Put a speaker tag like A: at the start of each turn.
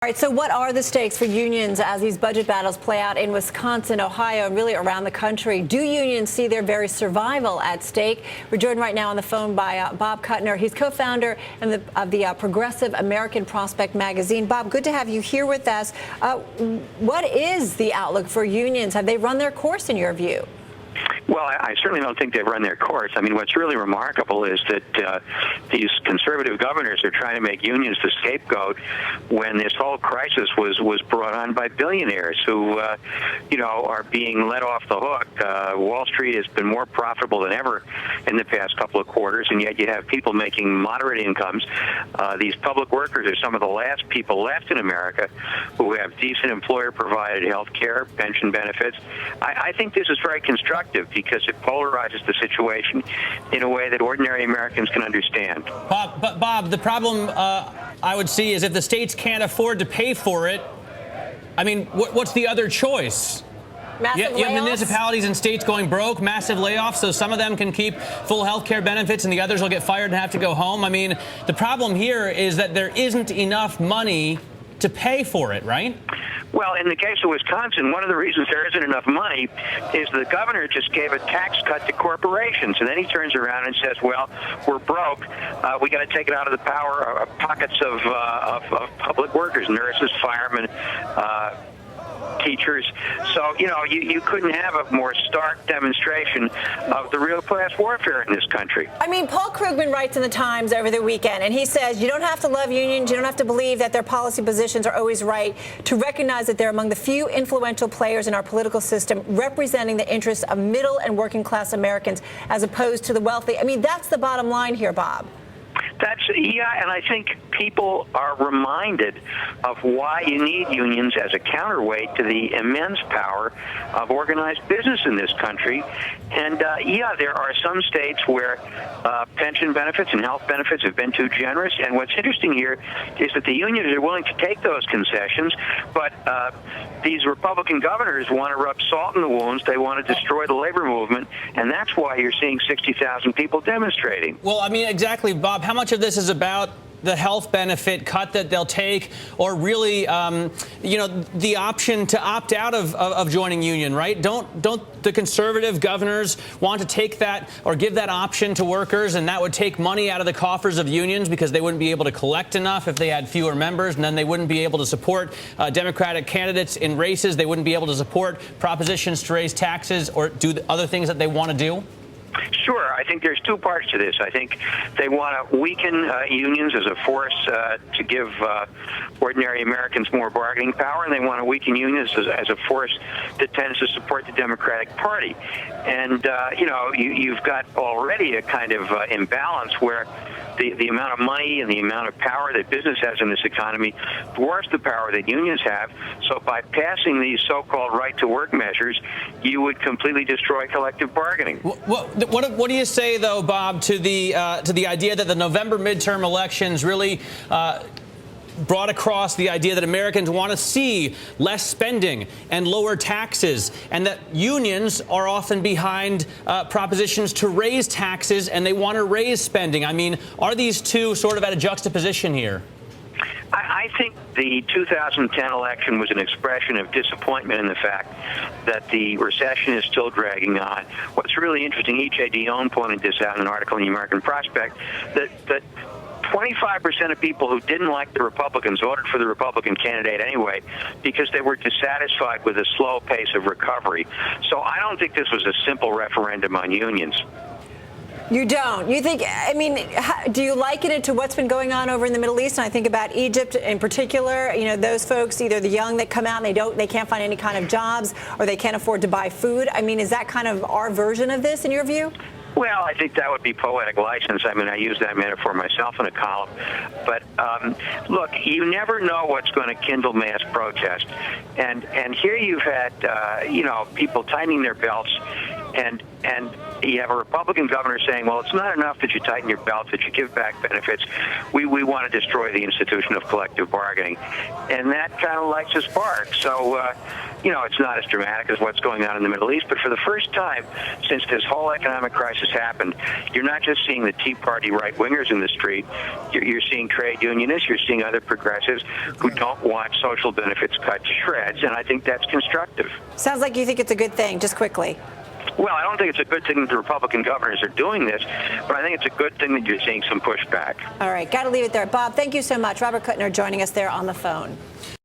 A: All right, so what are the stakes for unions as these budget battles play out in Wisconsin, Ohio, and really around the country? Do unions see their very survival at stake? We're joined right now on the phone by Bob Kuttner. He's co-founder of the Progressive American Prospect magazine. Bob, good to have you here with us. What is the outlook for unions? Have they run their course in your view?
B: Well, I certainly don't think they've run their course. I mean, what's really remarkable is that these conservative governors are trying to make unions the scapegoat when this whole crisis was brought on by billionaires who, are being let off the hook. Wall Street has been more profitable than ever in the past couple of quarters, and yet you have people making moderate incomes. These public workers are some of the last people left in America who have decent employer-provided health care, pension benefits. I think this is very constructive because it polarizes the situation in a way that ordinary Americans can understand.
C: Bob, the problem I would see is if the states can't afford to pay for it, I mean, what's the other choice? You have municipalities and states going broke, massive layoffs, so some of them can keep full health care benefits and the others will get fired and have to go home. I mean, the problem here is that there isn't enough money to pay for it, right?
B: Well, in the case of Wisconsin, one of the reasons there isn't enough money is the governor just gave a tax cut to corporations, and then he turns around and says, well, we're broke. We got to take it out of the pockets of public workers, nurses, firemen, teachers. So, you couldn't have a more stark demonstration of the real class warfare in this country.
A: I mean, Paul Krugman writes in the Times over the weekend, and he says, you don't have to love unions, you don't have to believe that their policy positions are always right, to recognize that they're among the few influential players in our political system representing the interests of middle and working class Americans as opposed to the wealthy. I mean, that's the bottom line here, Bob.
B: And I think people are reminded of why you need unions as a counterweight to the immense power of organized business in this country. And, there are some states where pension benefits and health benefits have been too generous. And what's interesting here is that the unions are willing to take those concessions, but these Republican governors want to rub salt in the wounds. They want to destroy the labor movement, and that's why you're seeing 60,000 people demonstrating.
C: Well, I mean, exactly, Bob. How much of this is about the health benefit cut that they'll take, or really, the option to opt out of joining union, right? Don't the conservative governors want to take that or give that option to workers, and that would take money out of the coffers of unions because they wouldn't be able to collect enough if they had fewer members, and then they wouldn't be able to support Democratic candidates in races. They wouldn't be able to support propositions to raise taxes or do the other things that they want to do.
B: Sure. I think there's two parts to this. I think they want to weaken unions as a force to give ordinary Americans more bargaining power, and they want to weaken unions as a force that tends to support the Democratic Party. And, you've got already a kind of imbalance where the amount of money and the amount of power that business has in this economy dwarfs the power that unions have. So by passing these so-called right-to-work measures, you would completely destroy collective bargaining.
C: What do you say, though, Bob, to the idea that the November midterm elections really brought across the idea that Americans want to see less spending and lower taxes, and that unions are often behind propositions to raise taxes and they want to raise spending? I mean, are these two sort of at a juxtaposition here?
B: I think the 2010 election was an expression of disappointment in the fact that the recession is still dragging on. What's really interesting, E.J. Dionne pointed this out in an article in the American Prospect, that 25% of people who didn't like the Republicans voted for the Republican candidate anyway because they were dissatisfied with the slow pace of recovery. So I don't think this was a simple referendum on unions.
A: You don't? You think, I mean, do you liken it to what's been going on over in the Middle East? And I think about Egypt in particular, those folks, either the young that come out and they can't find any kind of jobs or they can't afford to buy food. I mean, is that kind of our version of this in your view?
B: Well, I think that would be poetic license. I mean, I use that metaphor myself in a column. But look, you never know what's going to kindle mass protest. And here you've had, people tightening their belts And you have a Republican governor saying, well, it's not enough that you tighten your belt, that you give back benefits. We want to destroy the institution of collective bargaining. And that kind of lights a spark. So, it's not as dramatic as what's going on in the Middle East, but for the first time since this whole economic crisis happened, you're not just seeing the Tea Party right-wingers in the street. You're seeing trade unionists. You're seeing other progressives who don't want social benefits cut to shreds, and I think that's constructive.
A: Sounds like you think it's a good thing, just quickly.
B: Well, I don't think it's a good thing that the Republican governors are doing this, but I think it's a good thing that you're seeing some pushback.
A: All right, got to leave it there. Bob, thank you so much. Robert Kuttner joining us there on the phone.